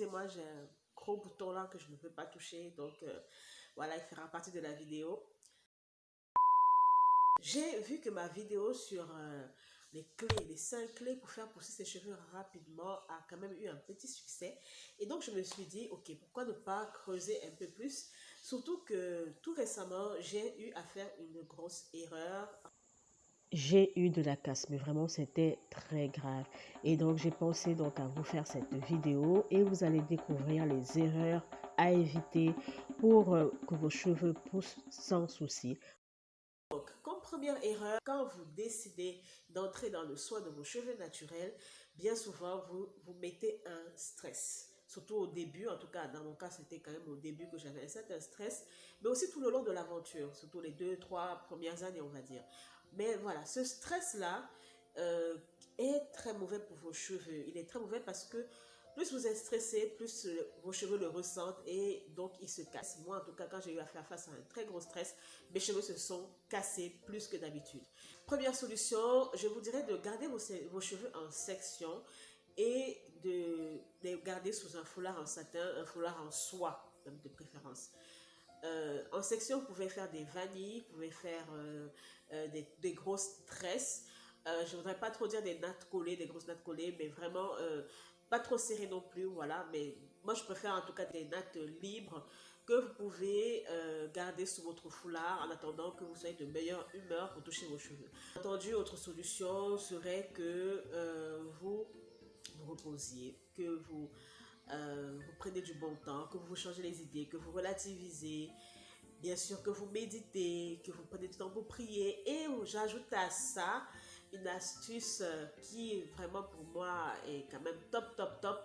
Moi, j'ai un gros bouton là que je ne peux pas toucher, donc voilà, il fera partie de la vidéo. J'ai vu que ma vidéo sur les clés, les 5 clés pour faire pousser ses cheveux rapidement a quand même eu un petit succès. Et donc, je me suis dit, ok, pourquoi ne pas creuser un peu plus? Surtout que tout récemment, j'ai eu à faire une grosse erreur. J'ai eu de la casse, mais vraiment c'était très grave. Et donc j'ai pensé donc à vous faire cette vidéo et vous allez découvrir les erreurs à éviter pour que vos cheveux poussent sans souci. Donc, comme première erreur, quand vous décidez d'entrer dans le soin de vos cheveux naturels, bien souvent, vous mettez un stress. Surtout au début, en tout cas, dans mon cas, c'était quand même au début que j'avais un certain stress, mais aussi tout le long de l'aventure, surtout les 2, 3 premières années, on va dire. Mais voilà, ce stress-là est très mauvais pour vos cheveux. Il est très mauvais parce que plus vous êtes stressé, plus vos cheveux le ressentent et donc ils se cassent. Moi, en tout cas, quand j'ai eu à faire face à un très gros stress, mes cheveux se sont cassés plus que d'habitude. Première solution, je vous dirais de garder vos cheveux en section et de les garder sous un foulard en satin, un foulard en soie de préférence. En section, vous pouvez faire des vanilles, vous pouvez faire des grosses tresses. Je ne voudrais pas trop dire des nattes collées, des grosses nattes collées, mais vraiment pas trop serrées non plus, voilà. Mais moi, je préfère en tout cas des nattes libres que vous pouvez garder sous votre foulard en attendant que vous soyez de meilleure humeur pour toucher vos cheveux. Entendu, autre solution serait que vous reposiez, que vous prenez du bon temps, que vous changez les idées, que vous relativisez, bien sûr que vous méditez, que vous prenez du temps pour prier. Et j'ajoute à ça une astuce qui vraiment pour moi est quand même top, top, top,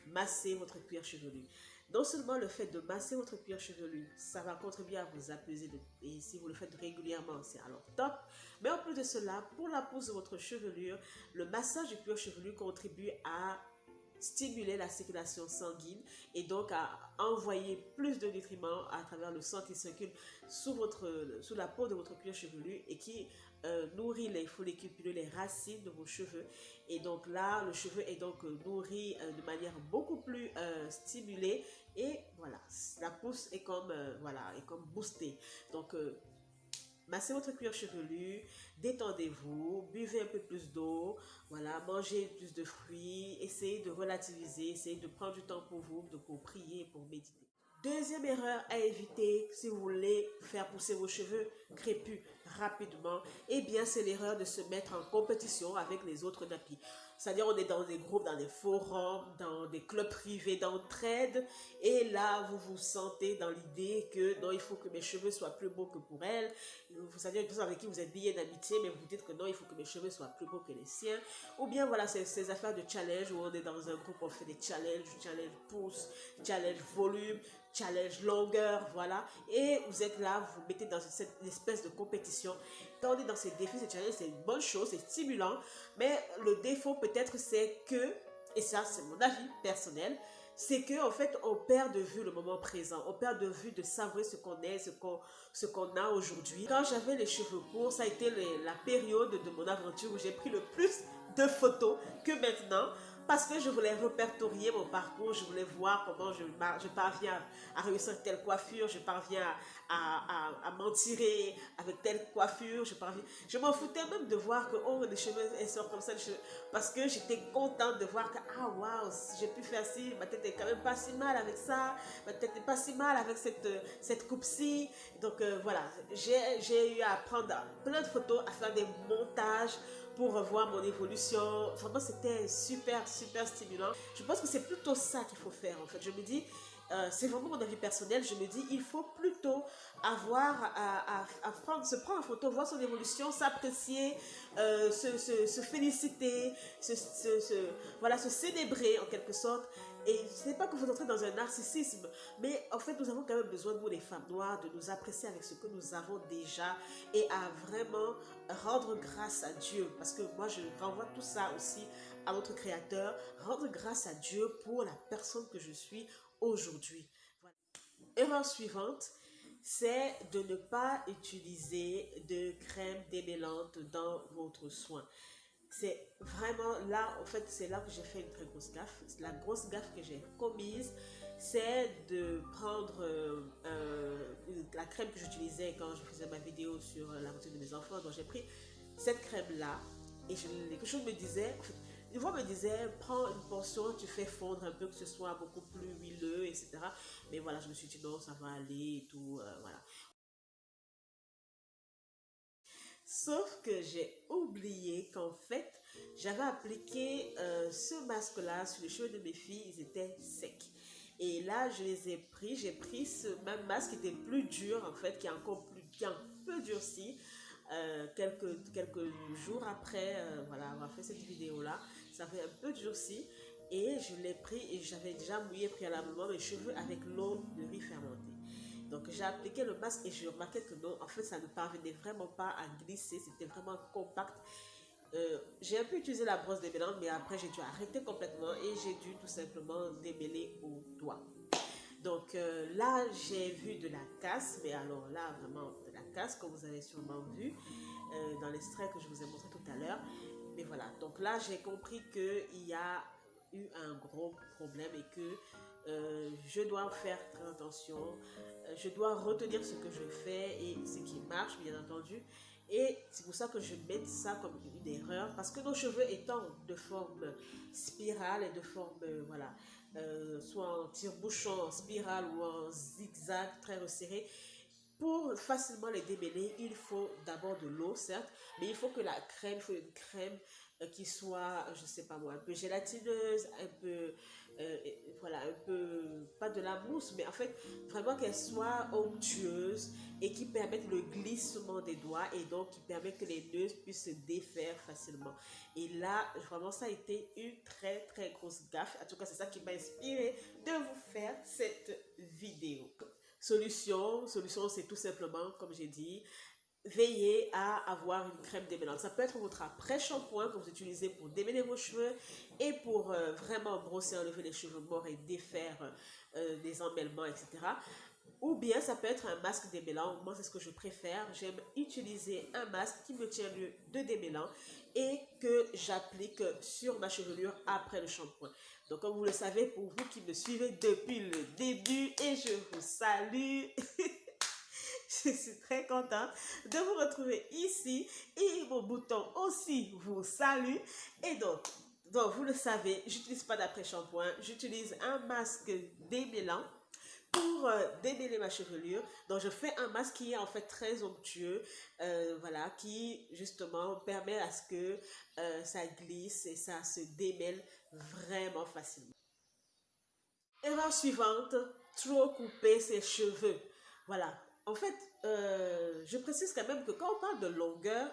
masser votre cuir chevelu. Non seulement le fait de masser votre cuir chevelu, ça va contribuer à vous apaiser et si vous le faites régulièrement, c'est alors top. Mais en plus de cela, pour la pousse de votre chevelure, le massage du cuir chevelu contribue à stimuler la circulation sanguine et donc à envoyer plus de nutriments à travers le sang qui circule sous la peau de votre cuir chevelu et qui nourrit les follicules pileux, les racines de vos cheveux. Et donc là, le cheveu est donc nourri de manière beaucoup plus stimulée et voilà, la pousse est comme, voilà, est comme boostée. Donc, massez votre cuir chevelu, détendez-vous, buvez un peu plus d'eau, voilà, mangez plus de fruits, essayez de relativiser, essayez de prendre du temps pour vous, pour prier, pour méditer. Deuxième erreur à éviter si vous voulez faire pousser vos cheveux crépus rapidement, eh bien c'est l'erreur de se mettre en compétition avec les autres nappies. C'est-à-dire on est dans des groupes, dans des forums, dans des clubs privés d'entraide et là vous vous sentez dans l'idée que non il faut que mes cheveux soient plus beaux que pour elle. Vous savez une personne avec qui vous êtes lié d'amitié mais vous dites que non il faut que mes cheveux soient plus beaux que les siens. Ou bien voilà ces affaires de challenge où on est dans un groupe, on fait des challenges, challenge pouce, challenge volume, challenge longueur, voilà. Et vous êtes là, vous vous mettez dans cette espèce de compétition. Quand on est dans ces défis, ces challenges, c'est une bonne chose, c'est stimulant. Mais le défaut peut-être c'est que, et ça c'est mon avis personnel, c'est que en fait on perd de vue le moment présent, on perd de vue de savourer ce qu'on est, ce qu'on a aujourd'hui. Quand j'avais les cheveux courts, ça a été la période de mon aventure où j'ai pris le plus de photos que maintenant parce que je voulais répertorier mon parcours, je voulais voir comment je parviens à réussir telle coiffure, je parviens à m'en tirer avec telle coiffure, je m'en foutais même de voir que oh, les cheveux elles sortent comme ça, parce que j'étais contente de voir que ah waouh, j'ai pu faire ci, ma tête est quand même pas si mal avec ça, ma tête n'est pas si mal avec cette coupe-ci. Donc voilà, j'ai eu à prendre plein de photos, à faire des montages pour revoir mon évolution. Vraiment, c'était super, super stimulant. Je pense que c'est plutôt ça qu'il faut faire en fait. Je me dis, c'est vraiment mon avis personnel, je me dis, il faut plutôt avoir se prendre en photo, voir son évolution, s'apprécier, se féliciter, voilà, se célébrer en quelque sorte. Et ce n'est pas que vous entrez dans un narcissisme, mais en fait, nous avons quand même besoin, nous les femmes noires, de nous apprécier avec ce que nous avons déjà et à vraiment rendre grâce à Dieu. Parce que moi, je renvoie tout ça aussi à notre Créateur, rendre grâce à Dieu pour la personne que je suis aujourd'hui. Voilà. Erreur suivante, c'est de ne pas utiliser de crème démêlante dans votre soin. c'est vraiment là, en fait, c'est là que j'ai fait une très grosse gaffe. La grosse gaffe que j'ai commise, c'est de prendre la crème que j'utilisais quand je faisais ma vidéo sur la routine de mes enfants. Donc j'ai pris cette crème-là et quelque chose me disait, en fait, une voix me disait, prends une portion, tu fais fondre un peu, que ce soit beaucoup plus huileux, etc. Mais voilà, je me suis dit non, ça va aller et tout, voilà. Sauf que j'ai oublié qu'en fait, j'avais appliqué ce masque-là sur les cheveux de mes filles, ils étaient secs. Et là, je les ai pris, j'ai pris ce même masque qui était plus dur en fait, qui est encore plus, qui est un peu durci. Quelques jours après voilà, avoir fait cette vidéo-là, ça fait un peu durci. Et je l'ai pris et j'avais déjà mouillé préalablement mes cheveux avec l'eau de riz fermentée. Donc j'ai appliqué le masque et je remarquais que non, en fait ça ne parvenait vraiment pas à glisser, c'était vraiment compact. J'ai un peu utilisé la brosse démêlante, mais après j'ai dû arrêter complètement et j'ai dû tout simplement démêler au doigt. Donc là j'ai vu de la casse, mais alors là vraiment de la casse comme vous avez sûrement vu dans l'extrait que je vous ai montré tout à l'heure. Mais voilà, donc là j'ai compris qu'il y a eu un gros problème et que je dois faire très attention, je dois retenir ce que je fais et ce qui marche bien entendu. Et c'est pour ça que je mets ça comme une erreur, parce que nos cheveux étant de forme spirale et de forme, voilà, soit en tire-bouchon, en spirale ou en zigzag très resserré, pour facilement les démêler, il faut d'abord de l'eau, certes, mais il faut que la crème, il faut une crème qui soit, je sais pas moi, un peu gélatineuse, un peu, voilà, un peu, pas de la mousse, mais en fait, vraiment qu'elle soit onctueuse et qui permette le glissement des doigts et donc qui permet que les nœuds puissent se défaire facilement. Et là, vraiment, ça a été une très, très grosse gaffe. En tout cas, c'est ça qui m'a inspiré de vous faire cette vidéo. Solution, c'est tout simplement, comme j'ai dit, veillez à avoir une crème démêlante. Ça peut être votre après-shampoing que vous utilisez pour démêler vos cheveux et pour vraiment brosser, enlever les cheveux morts et défaire les emmêlements, etc. Ou bien ça peut être un masque démêlant. Moi, c'est ce que je préfère. J'aime utiliser un masque qui me tient lieu de démêlant et que j'applique sur ma chevelure après le shampoing. Donc, comme vous le savez, pour vous qui me suivez depuis le début, et je vous salue, je suis très contente de vous retrouver ici et mon bouton aussi vous salue. Et donc vous le savez, j'utilise pas d'après-shampoing, j'utilise un masque démêlant pour démêler ma chevelure. Donc je fais un masque qui est en fait très onctueux, voilà, qui justement permet à ce que ça glisse et ça se démêle vraiment facilement. Erreur suivante, trop couper ses cheveux. Voilà, en fait, je précise quand même que quand on parle de longueur,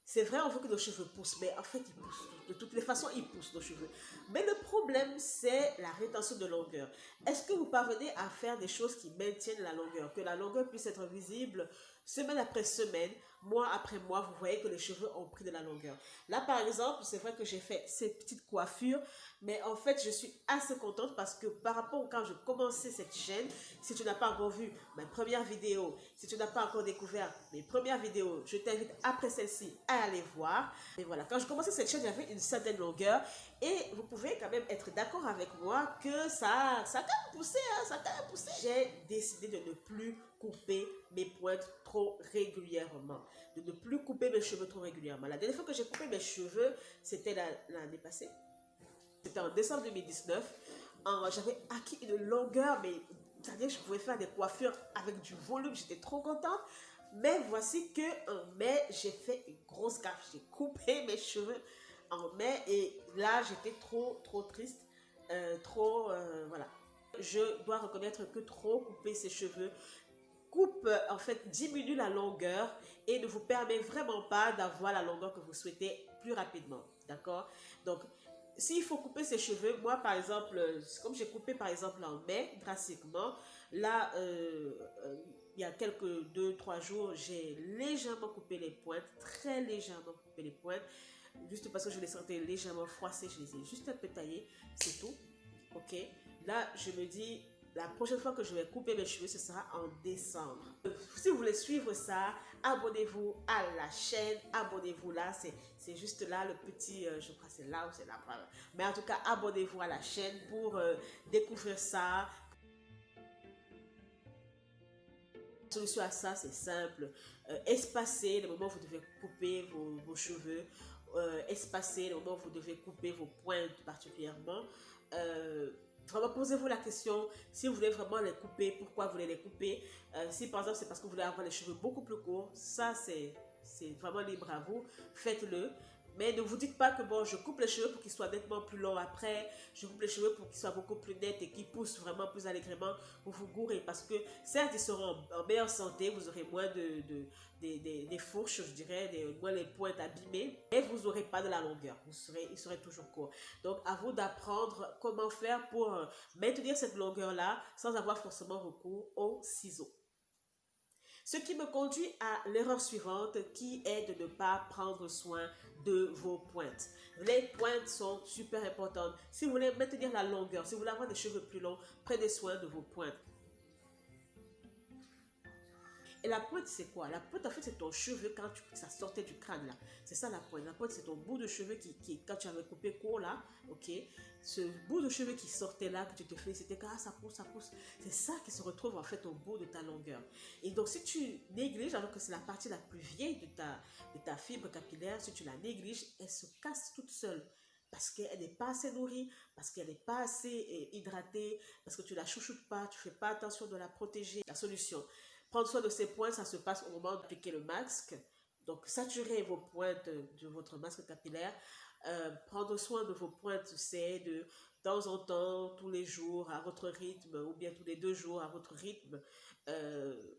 c'est vrai, on veut que nos cheveux poussent, mais en fait, ils poussent. De toutes les façons, ils poussent nos cheveux. Mais le problème, c'est la rétention de longueur. Est-ce que vous parvenez à faire des choses qui maintiennent la longueur, que la longueur puisse être visible semaine après semaine, mois après mois, vous voyez que les cheveux ont pris de la longueur. Là, par exemple, c'est vrai que j'ai fait ces petites coiffures, mais en fait, je suis assez contente parce que par rapport à quand je commençais cette chaîne, si tu n'as pas encore vu ma première vidéo, si tu n'as pas encore découvert mes premières vidéos, je t'invite après celle-ci à aller voir. Et voilà, quand je commençais cette chaîne, j'avais une certaine longueur et vous pouvez quand même être d'accord avec moi que ça a quand même poussé, hein, ça a quand même poussé. J'ai décidé de ne plus couper mes pointes trop régulièrement, de ne plus couper mes cheveux trop régulièrement. La dernière fois que j'ai coupé mes cheveux, c'était l'année passée. C'était en décembre 2019. J'avais acquis une longueur, mais c'est-à-dire que je pouvais faire des coiffures avec du volume. J'étais trop contente. Mais voici qu'en mai, j'ai fait une grosse gaffe. J'ai coupé mes cheveux en mai et là, j'étais trop triste. Voilà. Je dois reconnaître que trop couper ses cheveux en fait, diminue la longueur et ne vous permet vraiment pas d'avoir la longueur que vous souhaitez plus rapidement. D'accord? Donc, s'il faut couper ses cheveux, moi par exemple, comme j'ai coupé par exemple en mai drastiquement, là, il y a quelques 2-3 jours, j'ai légèrement coupé les pointes, très légèrement coupé les pointes, juste parce que je les sentais légèrement froissées, je les ai juste un peu taillées, c'est tout. Ok, là je me dis, la prochaine fois que je vais couper mes cheveux, ce sera en décembre. Si vous voulez suivre ça, abonnez-vous à la chaîne. Abonnez-vous là, c'est juste là le petit, je crois que c'est là ou c'est là. Mais en tout cas, abonnez-vous à la chaîne pour découvrir ça. La solution à ça, c'est simple. Espacez le moment où vous devez couper vos cheveux. Espacez le moment où vous devez couper vos pointes particulièrement. Vraiment, posez-vous la question, si vous voulez vraiment les couper, pourquoi vous voulez les couper. Si par exemple, c'est parce que vous voulez avoir les cheveux beaucoup plus courts, ça c'est vraiment libre à vous, faites-le. Mais ne vous dites pas que bon, je coupe les cheveux pour qu'ils soient nettement plus longs après, je coupe les cheveux pour qu'ils soient beaucoup plus nets et qu'ils poussent vraiment plus allègrement pour vous gourer. Parce que certes, ils seront en meilleure santé, vous aurez moins des fourches, je dirais, moins les pointes abîmées, et vous n'aurez pas de la longueur, ils seraient toujours courts. Donc, à vous d'apprendre comment faire pour maintenir cette longueur-là sans avoir forcément recours aux ciseaux. Ce qui me conduit à l'erreur suivante qui est de ne pas prendre soin de vos pointes. Les pointes sont super importantes. Si vous voulez maintenir la longueur, si vous voulez avoir des cheveux plus longs, prenez soin de vos pointes. Et la pointe, c'est quoi? La pointe, en fait, c'est ton cheveu quand ça sortait du crâne, là. C'est ça, la pointe. La pointe, c'est ton bout de cheveux qui quand tu avais coupé court, là, ok? Ce bout de cheveux qui sortait là, que tu te fais, c'était que ah, ça pousse, ça pousse. C'est ça qui se retrouve, en fait, au bout de ta longueur. Et donc, si tu négliges, alors que c'est la partie la plus vieille de ta fibre capillaire, si tu la négliges, elle se casse toute seule. Parce qu'elle n'est pas assez nourrie, parce qu'elle n'est pas assez hydratée, parce que tu ne la chouchoutes pas, tu ne fais pas attention de la protéger. La solution, prendre soin de ces pointes, ça se passe au moment d'appliquer le masque. Donc, saturez vos pointes de votre masque capillaire. Prendre soin de vos pointes, c'est de temps en temps, tous les jours, à votre rythme, ou bien tous les 2 jours, à votre rythme.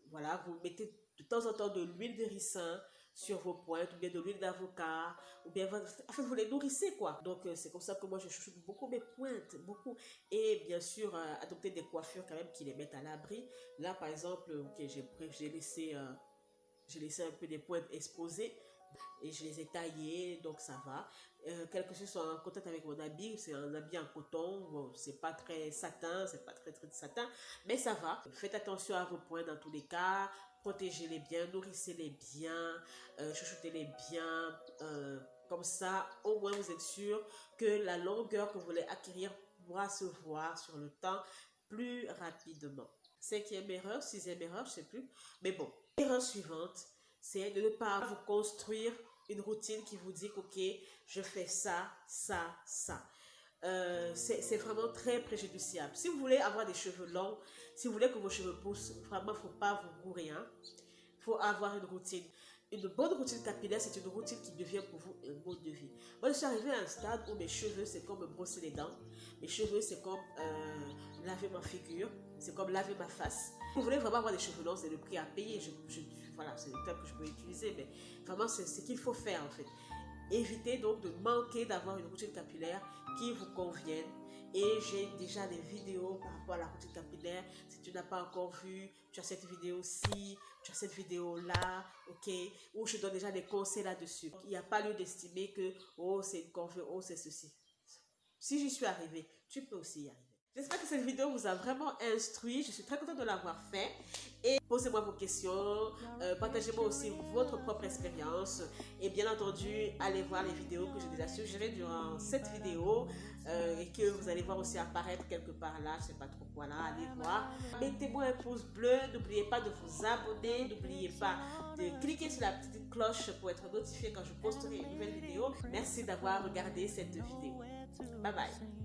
Voilà, vous mettez de temps en temps de l'huile de ricin sur vos pointes, ou bien de l'huile d'avocat, ou bien, en fait, vous les nourrissez, quoi. Donc, c'est comme ça que moi, je chouchoute beaucoup mes pointes, beaucoup. Et bien sûr, adopter des coiffures quand même qui les mettent à l'abri. Là, par exemple, okay, j'ai laissé un peu des pointes exposées et je les ai taillées, donc ça va. Quel que ce soit en contact avec mon habit, c'est un habit en coton, bon, c'est pas très satin, c'est pas très satin, mais ça va. Faites attention à vos points dans tous les cas, protégez-les bien, nourrissez-les bien, chouchoutez-les bien, comme ça, au moins vous êtes sûr que la longueur que vous voulez acquérir pourra se voir sur le temps plus rapidement. 5e erreur, 6e erreur, je sais plus, mais bon. L'erreur suivante, c'est de ne pas vous construire une routine qui vous dit ok, je fais ça, ça, ça. C'est vraiment très préjudiciable. Si vous voulez avoir des cheveux longs, si vous voulez que vos cheveux poussent, vraiment, il ne faut pas vous gourer. Il faut avoir une routine. Une bonne routine capillaire, c'est une routine qui devient pour vous un mode de vie. Moi, je suis arrivée à un stade où mes cheveux, c'est comme me brosser les dents. Mes cheveux, c'est comme laver ma figure. C'est comme laver ma face. Si vous voulez vraiment avoir des cheveux longs, c'est le prix à payer. Voilà, c'est le terme que je peux utiliser, mais vraiment, c'est ce qu'il faut faire, en fait. Évitez donc de manquer d'avoir une routine capillaire qui vous convienne. Et j'ai déjà des vidéos par rapport à la routine capillaire. Si tu n'as pas encore vu, tu as cette vidéo-ci, tu as cette vidéo-là, ok, où je donne déjà des conseils là-dessus. Il n'y a pas lieu d'estimer que, oh, c'est une conférence, oh, c'est ceci. Si j'y suis arrivée, tu peux aussi y arriver. J'espère que cette vidéo vous a vraiment instruit. Je suis très contente de l'avoir fait. Et posez-moi vos questions. Partagez-moi aussi votre propre expérience. Et bien entendu, allez voir les vidéos que j'ai déjà suggérées durant cette vidéo. Et que vous allez voir aussi apparaître quelque part là. Je ne sais pas trop quoi là. Allez voir. Mettez-moi un pouce bleu. N'oubliez pas de vous abonner. N'oubliez pas de cliquer sur la petite cloche pour être notifié quand je posterai une nouvelle vidéo. Merci d'avoir regardé cette vidéo. Bye bye.